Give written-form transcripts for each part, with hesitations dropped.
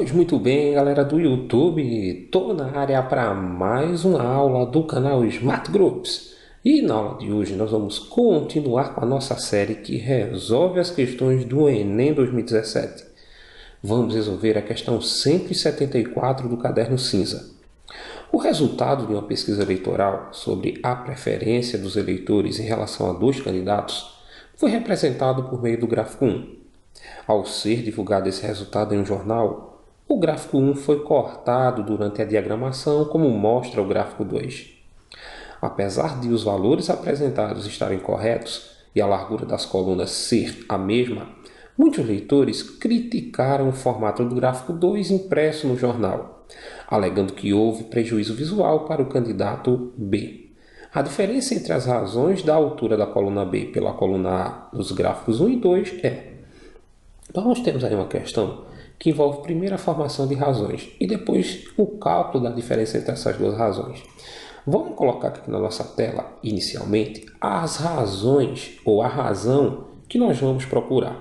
Pois muito bem, galera do YouTube, estou na área para mais uma aula do canal Smart Groups. E na aula de hoje nós vamos continuar com a nossa série que resolve as questões do Enem 2017. Vamos resolver a questão 174 do caderno cinza. O resultado de uma pesquisa eleitoral sobre a preferência dos eleitores em relação a dois candidatos foi representado por meio do gráfico 1. Ao ser divulgado esse resultado em um jornal, o gráfico 1 foi cortado durante a diagramação, como mostra o gráfico 2. Apesar de os valores apresentados estarem corretos e a largura das colunas ser a mesma, muitos leitores criticaram o formato do gráfico 2 impresso no jornal, alegando que houve prejuízo visual para o candidato B. A diferença entre as razões da altura da coluna B pela coluna A dos gráficos 1 e 2 é: nós temos aí uma questão que envolve primeiro a formação de razões e depois o cálculo da diferença entre essas duas razões. Vamos colocar aqui na nossa tela, inicialmente, as razões ou a razão que nós vamos procurar.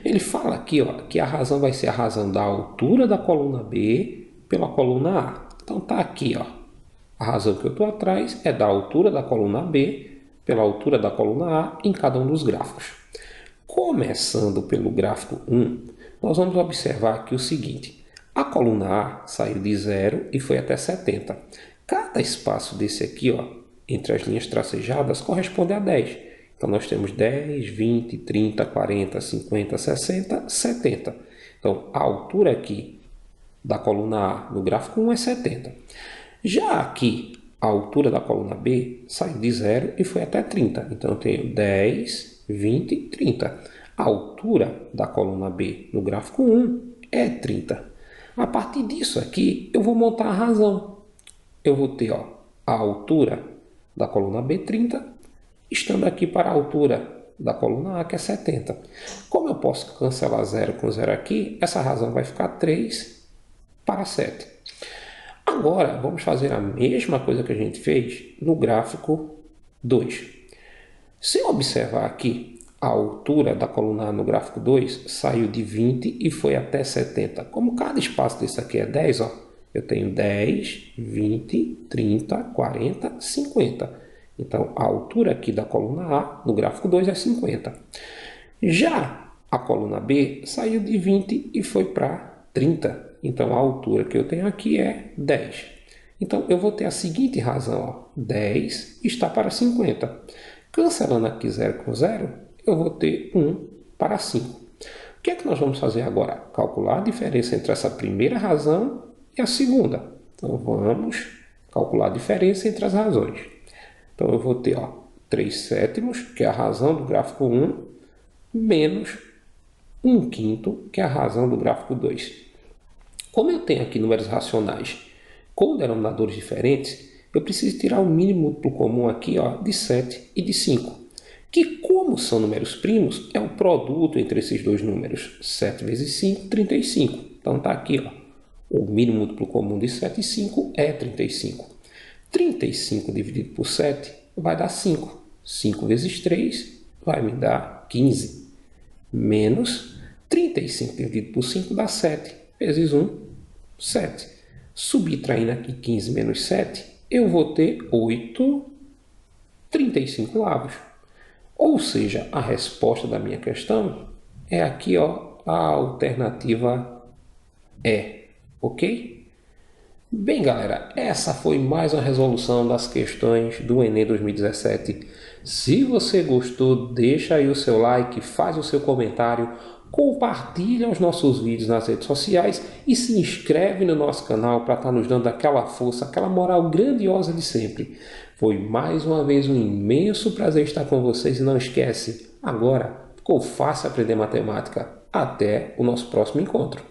Ele fala aqui que a razão vai ser a razão da altura da coluna B pela coluna A. Então está aqui, a razão que eu estou atrás é da altura da coluna B pela altura da coluna A em cada um dos gráficos. Começando pelo gráfico 1, nós vamos observar aqui o seguinte: a coluna A saiu de 0 e foi até 70. Cada espaço desse aqui, entre as linhas tracejadas, corresponde a 10. Então, nós temos 10, 20, 30, 40, 50, 60, 70. Então, a altura aqui da coluna A no gráfico 1 é 70. Já aqui, a altura da coluna B saiu de 0 e foi até 30. Então, eu tenho 10, 20, 30. A altura da coluna B no gráfico 1 é 30. A partir disso aqui, eu vou montar a razão. Eu vou ter a altura da coluna B 30, estando aqui para a altura da coluna A, que é 70. Como eu posso cancelar 0 com 0 aqui, essa razão vai ficar 3 para 7. Agora, vamos fazer a mesma coisa que a gente fez no gráfico 2. Se eu observar aqui, a altura da coluna A no gráfico 2 saiu de 20 e foi até 70. Como cada espaço desse aqui é 10, eu tenho 10, 20, 30, 40, 50. Então, a altura aqui da coluna A no gráfico 2 é 50. Já a coluna B saiu de 20 e foi para 30. Então, a altura que eu tenho aqui é 10. Então, eu vou ter a seguinte razão: 10 está para 50. Cancelando aqui 0 com 0, eu vou ter 1 para 5. O que é que nós vamos fazer agora? Calcular a diferença entre essa primeira razão e a segunda. Então, vamos calcular a diferença entre as razões. Então, eu vou ter 3 sétimos, que é a razão do gráfico 1, menos 1 quinto, que é a razão do gráfico 2. Como eu tenho aqui números racionais com denominadores diferentes, eu preciso tirar o mínimo múltiplo comum aqui de 7 e de 5. Que, como são números primos, é o produto entre esses dois números. 7 vezes 5, 35. Então, está aqui, o mínimo múltiplo comum de 7 e 5 é 35. 35 dividido por 7 vai dar 5. 5 vezes 3 vai me dar 15. Menos 35 dividido por 5 dá 7. Vezes 1, 7. Subtraindo aqui 15 menos 7, eu vou ter 8,35. Ou seja, a resposta da minha questão é aqui, a alternativa E, ok? Bem, galera, essa foi mais uma resolução das questões do Enem 2017. Se você gostou, deixa aí o seu like, faz o seu comentário, compartilha os nossos vídeos nas redes sociais e se inscreve no nosso canal para estar nos dando aquela força, aquela moral grandiosa de sempre. Foi mais uma vez um imenso prazer estar com vocês e não esquece, agora ficou fácil aprender matemática. Até o nosso próximo encontro.